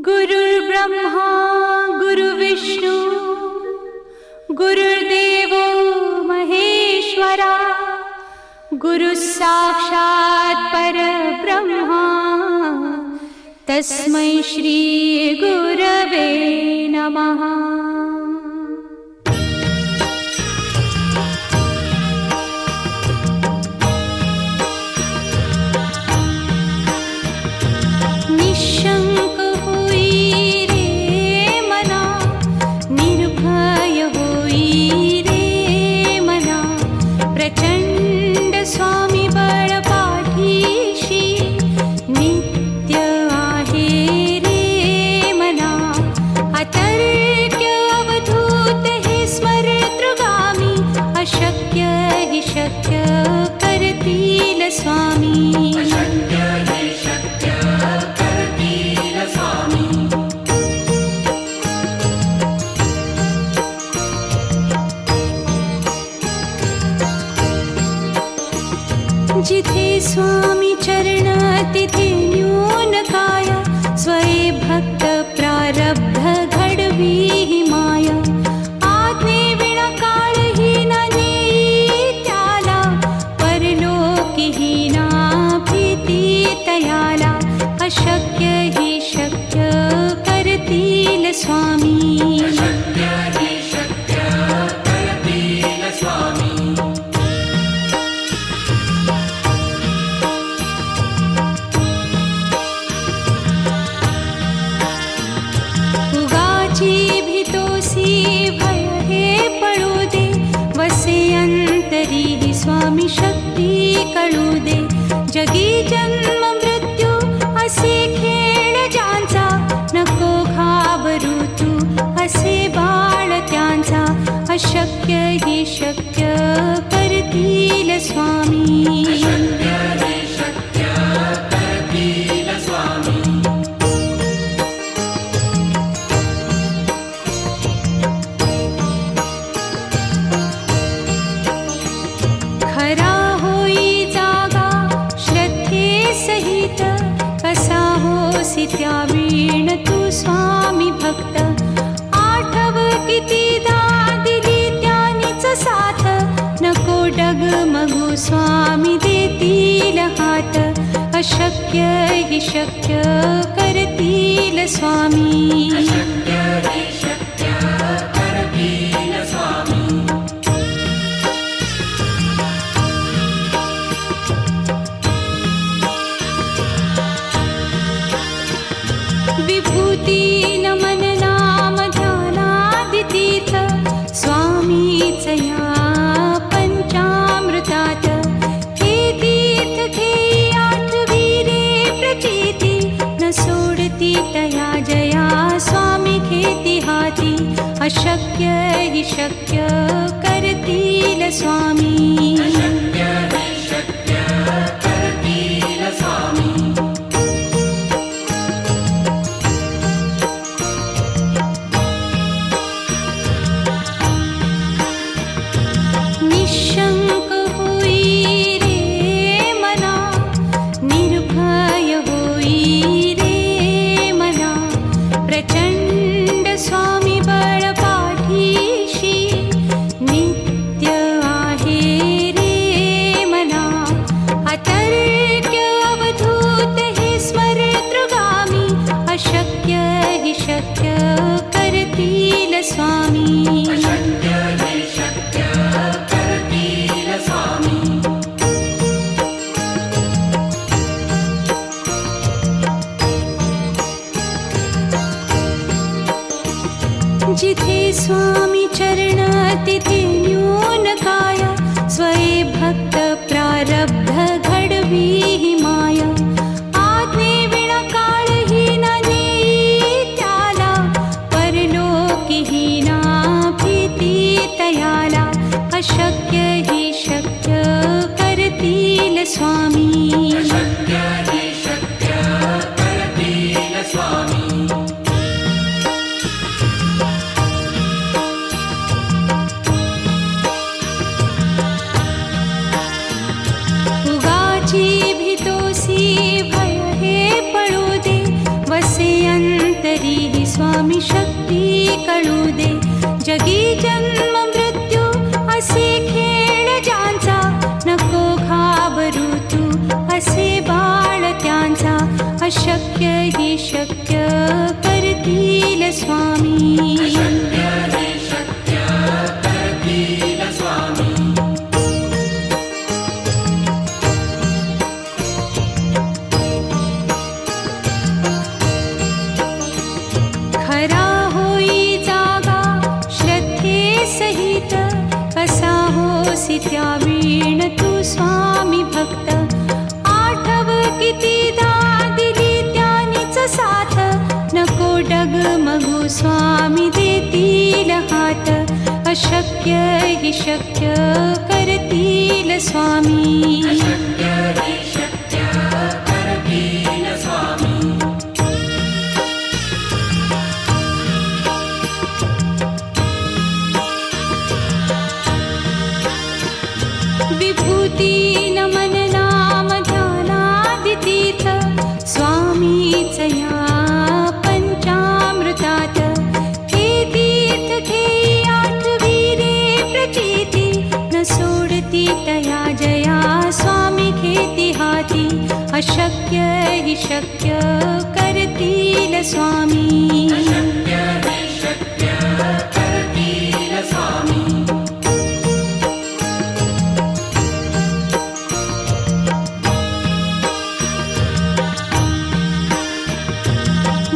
गुरुर्ब्रह्मा गुरुर्विष्णू गुरुर्देवो महेश्वरा गुरुः साक्षात् परब्रह्मा तस्मै श्री गुरवे नमः। निशंक होई रे मना, निर्भय होई रे मना, प्रचंड स्वामी बळ पाठीशी नित्य आहे रे मना। अतर्क्य अवधूत हे स्मरतृगामी, अशक्य हि शक्य करतील स्वामी। जिथे स्वामी चरण तिथे न्यून काय, स्वये भक्त प्रारब्ध घडवी ही माया। आज्ञे विना काळहीन नेई त्याला, परलोकीहीना भीती तयाला। अशक्य हि शक्य करतील स्वामी। भय हे पळू दे, वसे अंतरी ही स्वामी शक्ती कळू दे। जगी जन्म मृत्यू असे खेळ ज्यांचा, नको घाबरू तू असे बाळ त्यांचा। अशक्य हि शक्य करतील स्वामी। खरा होई जागा श्रद्धे सहित, कसा होसी त्या वीण तू स्वामी भक्त। आठव कितीदा दिली त्यानीच साथ, नको डगमगू स्वामी देतील हात। अशक्य हि शक्य करतील स्वामी। विभूती नमन नाम ध्यानादितीर्थ, स्वामीच या पंचामृतात। हे तीर्थ घेई आठवी रे प्रचिती, न सोडती तया जया स्वामी घेती हाती। अशक्य हि शक्य करतील स्वामी। निशंक होई रे मना, निर्भय होई रे मना, प्रचंड स्वामी बळ पाठीशी नित्य आहे रे मना। अतर्क्य अवधूत हे स्मरतृगामी, अशक्य हि शक्य करतील स्वामी। जिथे स्वामी चरण तिथे न्यून काय, स्वये भक्त प्रारब्ध घडवी ही माया। आज्ञे विना काळहीन नेई त्याला, परलोकीहीना भीती तयाला। अशक्य हि शक्य करतील स्वामी। तरीही स्वामी शक्ती कळू दे. जगी जन्म मृत्यू असे खेळ ज्यांचा, नको घाबरू तू असे बाळ त्यांचा. अशक्य ही शक्य करतील स्वामी. खरा होई जागा श्रद्धे सहित, कसा होसी त्या वीण तू स्वामी भक्त. आठव कितीदा दिली त्यानीच साथ, नको डगमगू स्वामी देतील हात. अशक्य ही शक्य करतील स्वामी. विभूती नमन नाम ध्यानादितीर्थ, स्वामीच या पंचामृतात. हे तीर्थ घेई आठवीरे प्रचिती, न सोडती तया जया स्वामी घेती हाती. अशक्य ही शक्य करतील स्वामी.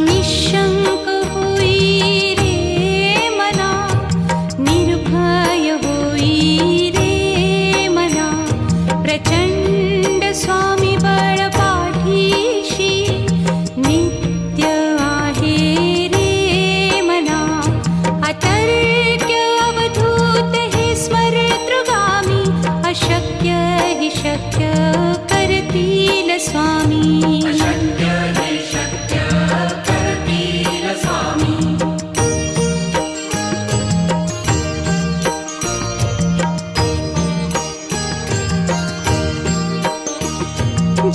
निशंक होई रे मना, निर्भय होई रे मना. प्रचंड स्वामी बळ पाठीशी, नित्य आहे रे मना. अतर्क्य अवधूत हे स्मरतृगामी, अशक्य ही शक्य करतील स्वामी.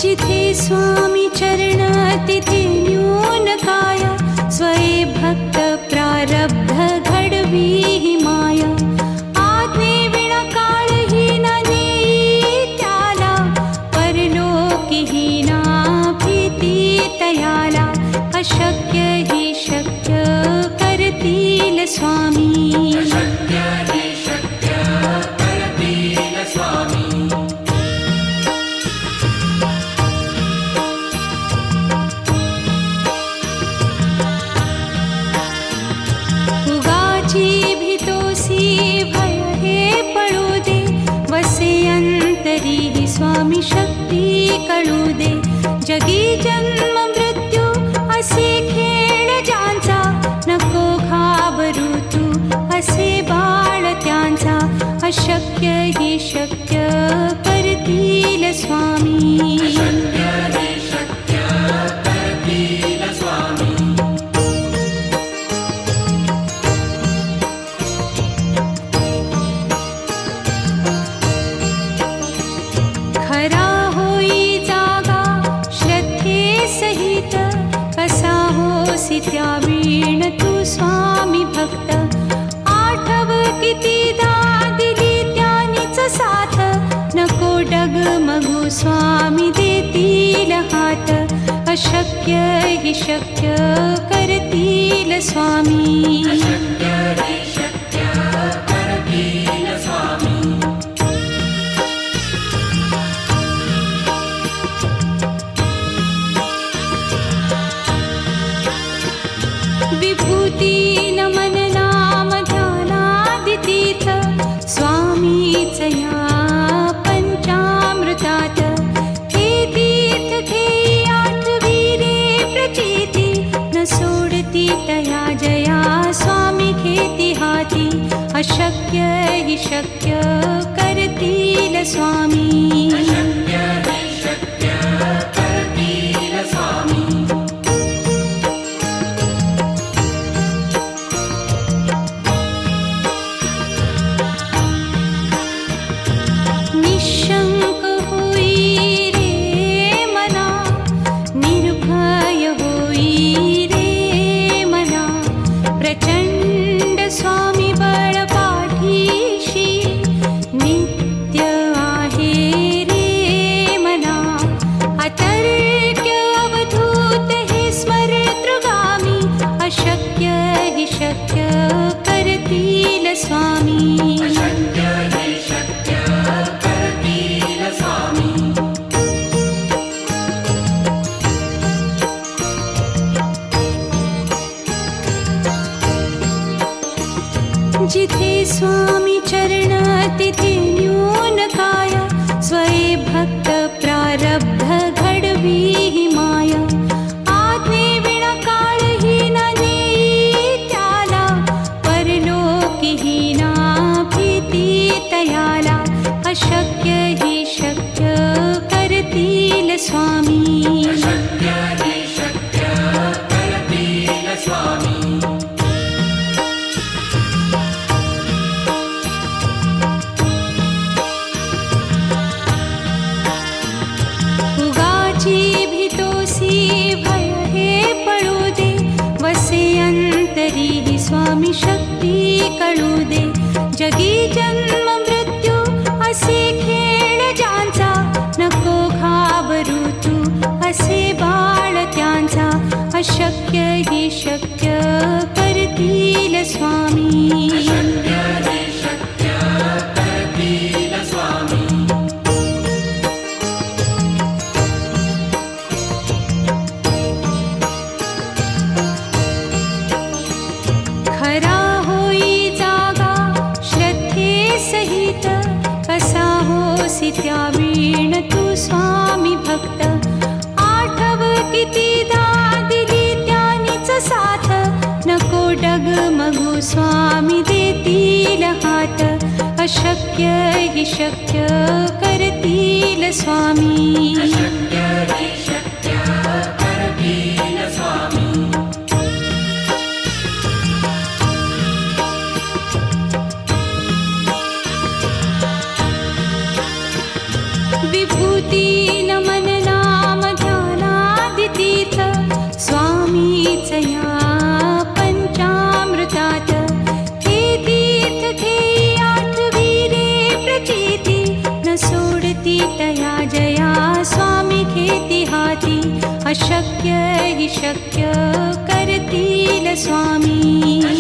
जिथे स्वामी चरण तिथे न्यून काय, स्वये भक्त प्रारब्ध घडवी ही माया. आज्ञे विना काळही न नेई त्याला, परलोकीही ना भीती तयाला. अशक्य ही शक्य करतील स्वामी. उगाची भीतोसी भय हे पळू दे, वसे अंतरी ही स्वामी शक्ती कळू दे. जगी जन्म मृत्यू असे खेळ ज्यांचा, नको घाबरू तू असे बाळ त्यांचा. अशक्य ही शक्य करतील स्वामी. खरा होई जागा श्रद्धे सहित, कसा होसी त्या वीण तू स्वामी भक्त. आठव कितीदा दिली त्यानीच साथ, नको डगमगू स्वामी देतील हात. अशक्य ही शक्य करतील स्वामी. विभूती नमन नाम ध्यानादितीर्थ, स्वामीच या पंचामृतात. हे तीर्थ घेई आठवीरे प्रचिती, न सोडती तया जया स्वामी घेती हाती. अशक्य ही शक्य करतील स्वामी. निशंक होई रे मना, निर्भय होई रे जिथे स्वामी चरण तिथे न्यून काया, स्वये भक्त प्रारब्ध घडवी ही माया. आज्ञे विना काळही न नेई त्याला, परलोकी ही ना भीती तयाला. अशक्य ही शक्य करतील स्वामी. अशक्य हि शक्य करतील स्वामी. उगाची भीतोसी भय हे पळू दे, वसे अंतरी ही स्वामी शक्ती कळू दे. जगी जन्म मृत्यू असे खेळ ज्यांचा, नको घाबरू तू असे बाळ त्यांचा. अशक्य ही शक्य करतील स्वामी. अशक्य हि शक्य करतील स्वामी. खरा होई जागा श्रद्धे सहित, कसा होसी त्या वीण तू स्वामी भक्त. आठव कितीदा दिली त्यानीच साथ, नको डगमगू स्वामी देतील हात. अशक्य हि शक्य करतील स्वामी. अशक्य हि शक्य करतील स्वामी. विभूती नमन नाम ध्यानादितीर्थ, स्वामीच या पंचामृतात. हे तीर्थ घेई आठवी रे प्रचिती, न सोडती तया जया स्वामी घेती हाती. अशक्य हि शक्य करतील स्वामी.